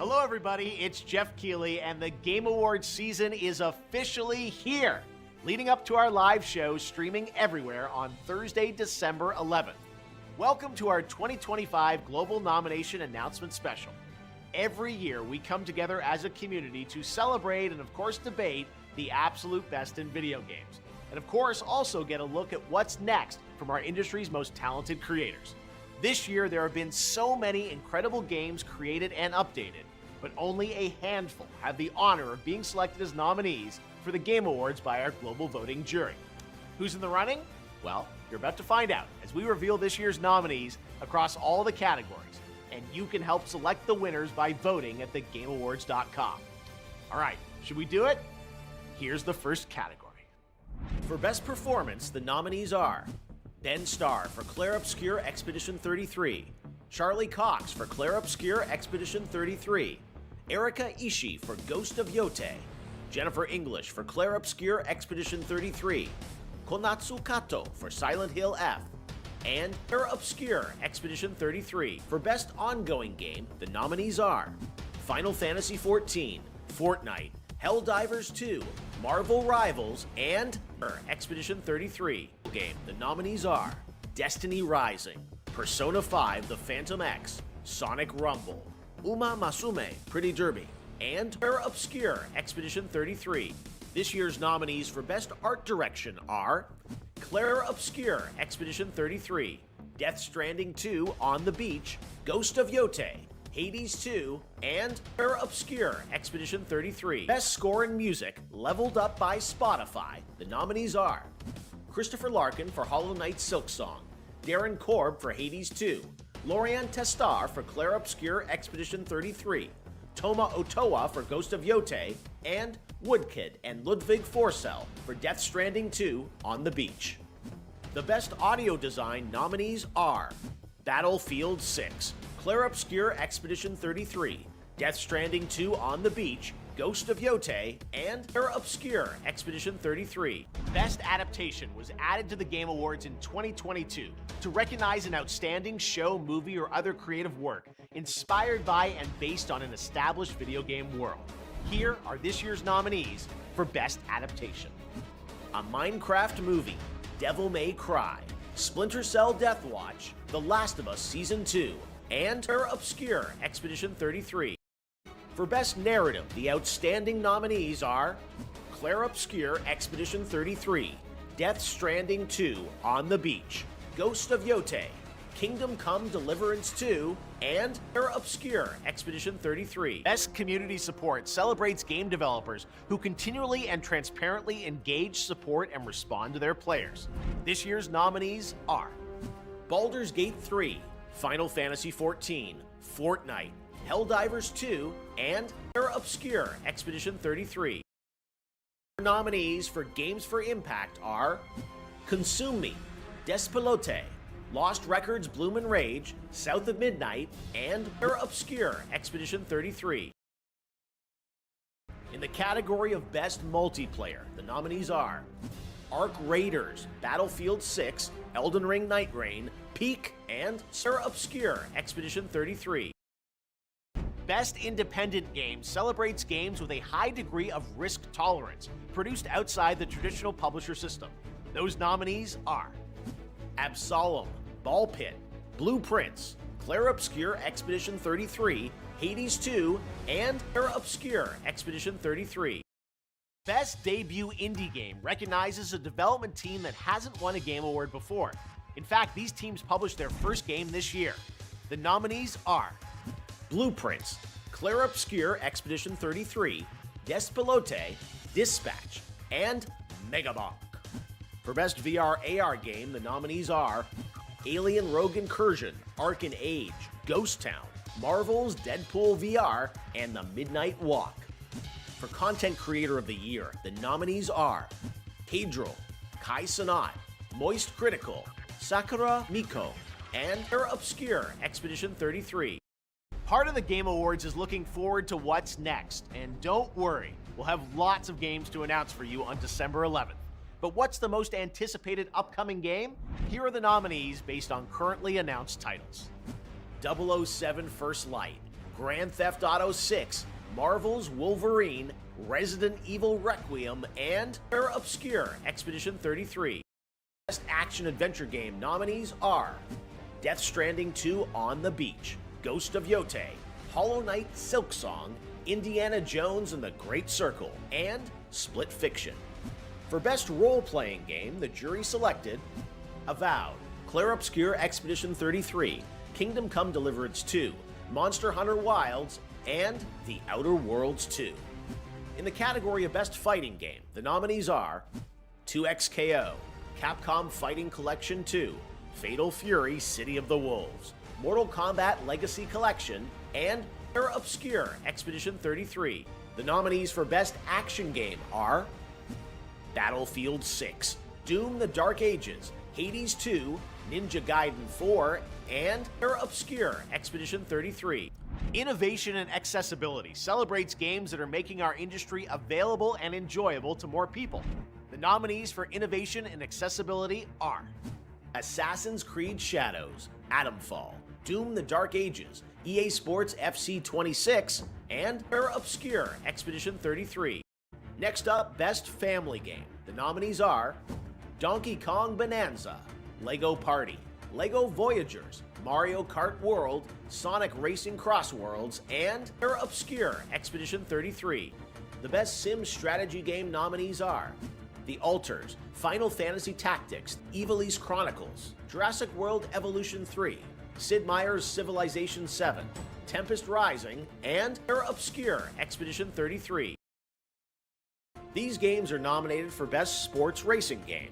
Hello everybody, it's Jeff Keighley, and the Game Awards season is officially here, leading up to our live show streaming everywhere on Thursday, December 11th. Welcome to our 2025 Global Nomination Announcement Special. Every year we come together as a community to celebrate and of course debate the absolute best in video games. And of course also get a look at what's next from our industry's most talented creators. This year, there have been so many incredible games created and updated, but only a handful have the honor of being selected as nominees for the Game Awards by our global voting jury. Who's in the running? Well, you're about to find out as we reveal this year's nominees across all the categories, and you can help select the winners by voting at thegameawards.com. All right, should we do it? Here's the first category. For Best Performance, the nominees are Ben Starr for Clair Obscur Expedition 33, Charlie Cox for Clair Obscur Expedition 33, Erika Ishii for Ghost of Yotei, Jennifer English for Clair Obscur Expedition 33, Konatsu Kato for Silent Hill F, and Clair Obscur Expedition 33. For Best Ongoing Game, the nominees are Final Fantasy XIV, Fortnite, Helldivers 2, Marvel Rivals, and Expedition 33. Game, the nominees are Destiny Rising, Persona 5 The Phantom X, Sonic Rumble, Uma Masume Pretty Derby, and Clair Obscur Expedition 33. This year's nominees for Best Art Direction are Clair Obscur Expedition 33, Death Stranding 2 On the Beach, Ghost of Yotei, Hades 2, and Clair Obscur Expedition 33. Best Score and Music, leveled up by Spotify. The nominees are Christopher Larkin for Hollow Knight Silksong, Darren Korb for Hades 2, Lorian Testar for Clair Obscur Expedition 33, Toma Otoa for Ghost of Yotei, and Woodkid and Ludwig Forsell for Death Stranding 2 On the Beach. The Best Audio Design nominees are Battlefield 6, Clair Obscur Expedition 33, Death Stranding 2 On the Beach, Ghost of Yotei, and Clair Obscur Expedition 33. Best Adaptation was added to the Game Awards in 2022 to recognize an outstanding show, movie, or other creative work inspired by and based on an established video game world. Here are this year's nominees for Best Adaptation. A Minecraft Movie, Devil May Cry, Splinter Cell Deathwatch, The Last of Us Season 2, and Clair Obscur Expedition 33. For Best Narrative, the outstanding nominees are Clair Obscur Expedition 33, Death Stranding 2 On the Beach, Ghost of Yotei, Kingdom Come Deliverance 2, and Clair Obscur Expedition 33. Best Community Support celebrates game developers who continually and transparently engage, support, and respond to their players. This year's nominees are Baldur's Gate 3, Final Fantasy XIV, Fortnite, Helldivers 2, and Clair Obscur Expedition 33. Nominees for Games for Impact are Consume Me, Despelote, Lost Records Bloom and Rage, South of Midnight, and Clair Obscur Expedition 33. In the category of Best Multiplayer, the nominees are Arc Raiders, Battlefield 6, Elden Ring Night Rain, Peak, and Clair Obscur Expedition 33. Best Independent Game celebrates games with a high degree of risk tolerance, produced outside the traditional publisher system. Those nominees are Absolem, Ball Pit, Blueprints, Clair Obscur Expedition 33, Hades 2, and Clair Obscur Expedition 33. Best Debut Indie Game recognizes a development team that hasn't won a Game Award before. In fact, these teams published their first game this year. The nominees are Blueprints, Clair Obscur Expedition 33, Despelote, Dispatch, and Megabonk. For Best VR AR Game, the nominees are Alien Rogue Incursion, Arcan Age, Ghost Town, Marvel's Deadpool VR, and The Midnight Walk. For Content Creator of the Year, the nominees are Pedro, Kai Sanat, Moist Critical, Sakura Miko, and Clair Obscur Expedition 33. Part of the Game Awards is looking forward to what's next, and don't worry, we'll have lots of games to announce for you on December 11th. But what's the most anticipated upcoming game? Here are the nominees based on currently announced titles. 007 First Light, Grand Theft Auto 6, Marvel's Wolverine, Resident Evil Requiem, and Obscure Expedition 33. Best action-adventure game nominees are Death Stranding 2 On the Beach, Ghost of YeAhhh, Hollow Knight Silksong, Indiana Jones and the Great Circle, and Split Fiction. For Best Role-Playing Game, the jury selected Avowed, Claire Obscure Expedition 33, Kingdom Come Deliverance 2, Monster Hunter Wilds, and The Outer Worlds 2. In the category of Best Fighting Game, the nominees are 2XKO, Capcom Fighting Collection 2, Fatal Fury City of the Wolves, Mortal Kombat Legacy Collection, and Obscure Expedition 33. The nominees for Best Action Game are Battlefield 6, Doom the Dark Ages, Hades 2, Ninja Gaiden 4, and Obscure Expedition 33. Innovation and accessibility celebrates games that are making our industry available and enjoyable to more people. The nominees for innovation and accessibility are Assassin's Creed Shadows, Atomfall, Doom the Dark Ages, EA Sports FC 26, and Obscure Expedition 33. Next up, Best Family Game. The nominees are Donkey Kong Bonanza, Lego Party, Lego Voyagers, Mario Kart World, Sonic Racing Cross Worlds, and Obscure Expedition 33. The Best Sim Strategy Game nominees are The Alters, Final Fantasy Tactics, Ivalice Chronicles, Jurassic World Evolution 3, Sid Meier's Civilization 7, Tempest Rising, and Obscure Expedition 33. These games are nominated for Best Sports Racing Game: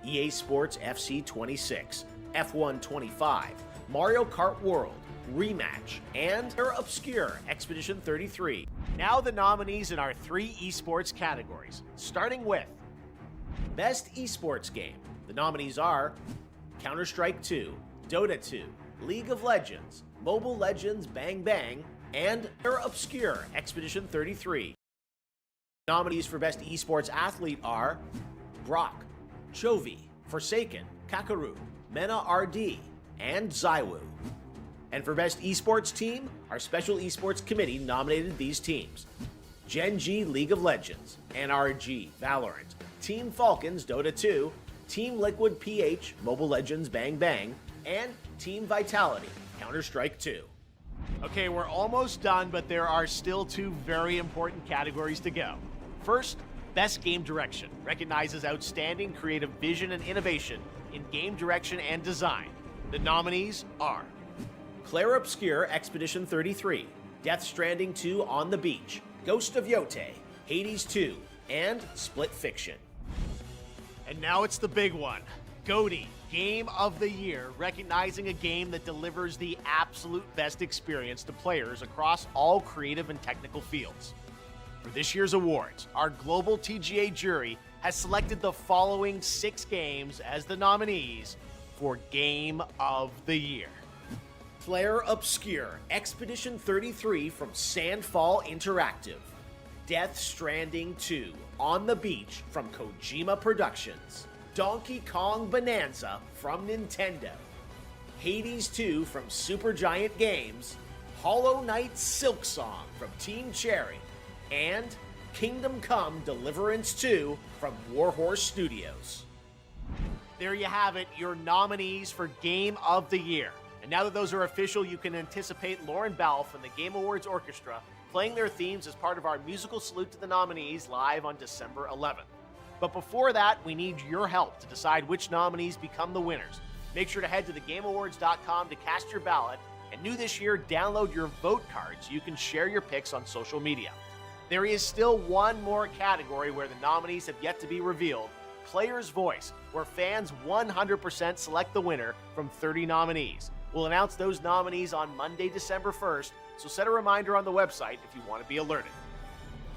EA Sports FC 26, F1 25, Mario Kart World, Rematch, and Obscure Expedition 33. Now the nominees in our 3 esports categories, starting with Best Esports Game. The nominees are Counter-Strike 2, Dota 2, League of Legends, Mobile Legends Bang Bang, and Obscure Expedition 33. Nominees for Best Esports Athlete are Brock, Chovy, Forsaken, Kakaru, Mena RD, and Zywoo. And for Best Esports Team, our Special Esports Committee nominated these teams: Gen G League of Legends, NRG Valorant, Team Falcons Dota 2, Team Liquid PH Mobile Legends Bang Bang, and Team Vitality Counter-Strike 2. Okay, we're almost done, but there are still 2 very important categories to go. First, Best Game Direction recognizes outstanding creative vision and innovation in game direction and design. The nominees are Claire Obscure Expedition 33, Death Stranding 2 On the Beach, Ghost of YeAhhh, Hades 2, and Split Fiction. And now it's the big one, GOTY, Game of the Year, recognizing a game that delivers the absolute best experience to players across all creative and technical fields. For this year's awards, our global TGA jury has selected the following 6 games as the nominees for Game of the Year. Claire Obscure Expedition 33 from Sandfall Interactive, Death Stranding 2 On the Beach from Kojima Productions, Donkey Kong Bonanza from Nintendo, Hades 2 from Supergiant Games, Hollow Knight Silksong from Team Cherry, and Kingdom Come Deliverance 2 from Warhorse Studios. There you have it, your nominees for Game of the Year. And now that those are official, you can anticipate Lauren Balfe and the Game Awards Orchestra playing their themes as part of our musical salute to the nominees live on December 11th. But before that, we need your help to decide which nominees become the winners. Make sure to head to thegameawards.com to cast your ballot, and new this year, download your vote card so you can share your picks on social media. There is still one more category where the nominees have yet to be revealed, Player's Voice, where fans 100% select the winner from 30 nominees. We'll announce those nominees on Monday, December 1st, so set a reminder on the website if you want to be alerted.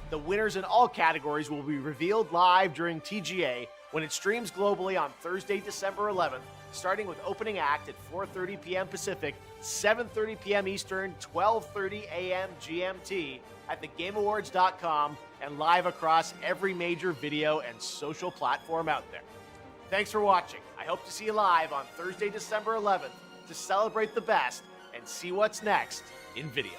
The winners in all categories will be revealed live during TGA when it streams globally on Thursday, December 11th, starting with opening act at 4:30 p.m. Pacific, 7:30 p.m. Eastern, 12:30 a.m. GMT at thegameawards.com and live across every major video and social platform out there. Thanks for watching. I hope to see you live on Thursday, December 11th to celebrate the best and see what's next in video.